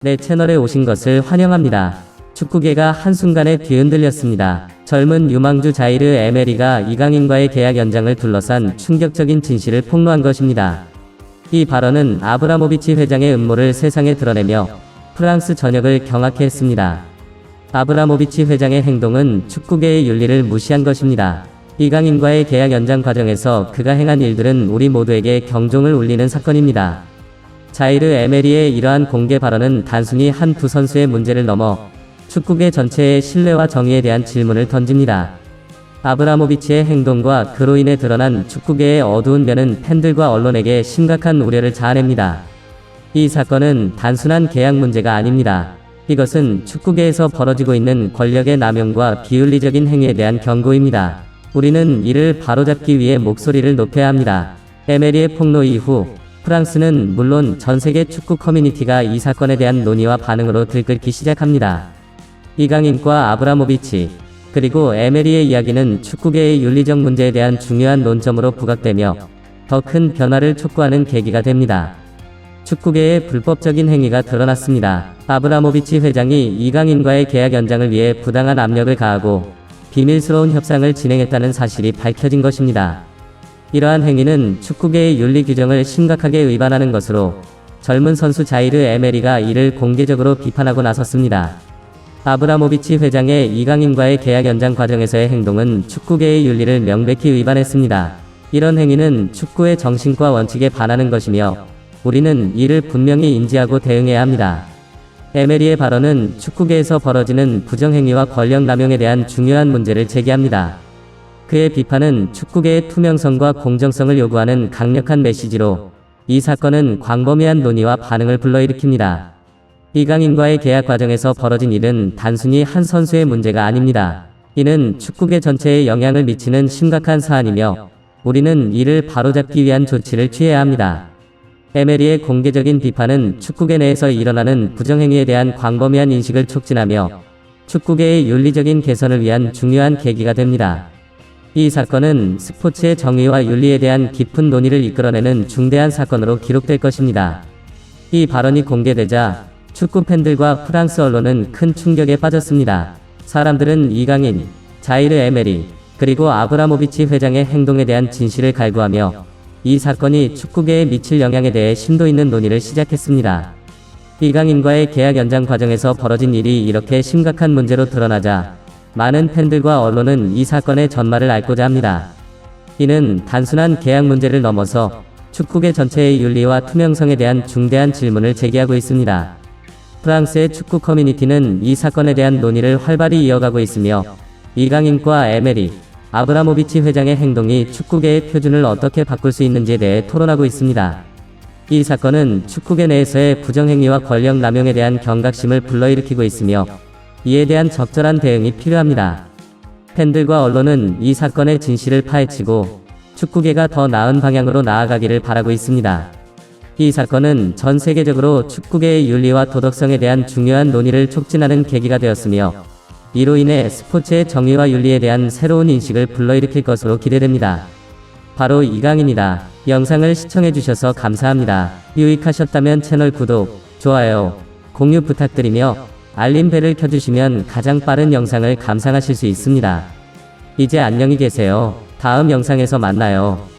내 채널에 오신 것을 환영합니다. 축구계가 한순간에 뒤흔들렸습니다. 젊은 유망주 자이르 에메리가 이강인과의 계약 연장을 둘러싼 충격적인 진실을 폭로한 것입니다. 이 발언은 아브라모비치 회장의 음모를 세상에 드러내며 프랑스 전역을 경악해 했습니다. 아브라모비치 회장의 행동은 축구계의 윤리를 무시한 것입니다. 이강인과의 계약 연장 과정에서 그가 행한 일들은 우리 모두에게 경종을 울리는 사건입니다. 자이르 에메리의 이러한 공개 발언은 단순히 한 두 선수의 문제를 넘어 축구계 전체의 신뢰와 정의에 대한 질문을 던집니다. 아브라모비치의 행동과 그로 인해 드러난 축구계의 어두운 면은 팬들과 언론에게 심각한 우려를 자아냅니다. 이 사건은 단순한 계약 문제가 아닙니다. 이것은 축구계에서 벌어지고 있는 권력의 남용과 비윤리적인 행위에 대한 경고입니다. 우리는 이를 바로잡기 위해 목소리를 높여야 합니다. 에메리의 폭로 이후 프랑스는 물론 전세계 축구 커뮤니티가 이 사건에 대한 논의와 반응으로 들끓기 시작합니다. 이강인과 아브라모비치, 그리고 에메리의 이야기는 축구계의 윤리적 문제에 대한 중요한 논점으로 부각되며 더 큰 변화를 촉구하는 계기가 됩니다. 축구계의 불법적인 행위가 드러났습니다. 아브라모비치 회장이 이강인과의 계약 연장을 위해 부당한 압력을 가하고 비밀스러운 협상을 진행했다는 사실이 밝혀진 것입니다. 이러한 행위는 축구계의 윤리 규정을 심각하게 위반하는 것으로 젊은 선수 자이르 에메리가 이를 공개적으로 비판하고 나섰습니다. 아브라모비치 회장의 이강인과의 계약 연장 과정에서의 행동은 축구계의 윤리를 명백히 위반했습니다. 이런 행위는 축구의 정신과 원칙에 반하는 것이며 우리는 이를 분명히 인지하고 대응해야 합니다. 에메리의 발언은 축구계에서 벌어지는 부정행위와 권력 남용에 대한 중요한 문제를 제기합니다. 그의 비판은 축구계의 투명성과 공정성을 요구하는 강력한 메시지로 이 사건은 광범위한 논의와 반응을 불러일으킵니다. 이강인과의 계약 과정에서 벌어진 일은 단순히 한 선수의 문제가 아닙니다. 이는 축구계 전체에 영향을 미치는 심각한 사안이며 우리는 이를 바로잡기 위한 조치를 취해야 합니다. 에메리의 공개적인 비판은 축구계 내에서 일어나는 부정행위에 대한 광범위한 인식을 촉진하며 축구계의 윤리적인 개선을 위한 중요한 계기가 됩니다. 이 사건은 스포츠의 정의와 윤리에 대한 깊은 논의를 이끌어내는 중대한 사건으로 기록될 것입니다. 이 발언이 공개되자 축구 팬들과 프랑스 언론은 큰 충격에 빠졌습니다. 사람들은 이강인, 자이르 에메리, 그리고 아브라모비치 회장의 행동에 대한 진실을 갈구하며 이 사건이 축구계에 미칠 영향에 대해 심도 있는 논의를 시작했습니다. 이강인과의 계약 연장 과정에서 벌어진 일이 이렇게 심각한 문제로 드러나자 많은 팬들과 언론은 이 사건의 전말을 알고자 합니다. 이는 단순한 계약 문제를 넘어서 축구계 전체의 윤리와 투명성에 대한 중대한 질문을 제기하고 있습니다. 프랑스의 축구 커뮤니티는 이 사건에 대한 논의를 활발히 이어가고 있으며 이강인과 에메리, 아브라모비치 회장의 행동이 축구계의 표준을 어떻게 바꿀 수 있는지에 대해 토론하고 있습니다. 이 사건은 축구계 내에서의 부정행위와 권력 남용에 대한 경각심을 불러일으키고 있으며 이에 대한 적절한 대응이 필요합니다. 팬들과 언론은 이 사건의 진실을 파헤치고 축구계가 더 나은 방향으로 나아가기를 바라고 있습니다. 이 사건은 전 세계적으로 축구계의 윤리와 도덕성에 대한 중요한 논의를 촉진하는 계기가 되었으며 이로 인해 스포츠의 정의와 윤리에 대한 새로운 인식을 불러일으킬 것으로 기대됩니다. 바로 이강인이다. 영상을 시청해주셔서 감사합니다. 유익하셨다면 채널 구독, 좋아요, 공유 부탁드리며 알림벨을 켜주시면 가장 빠른 영상을 감상하실 수 있습니다. 이제 안녕히 계세요. 다음 영상에서 만나요.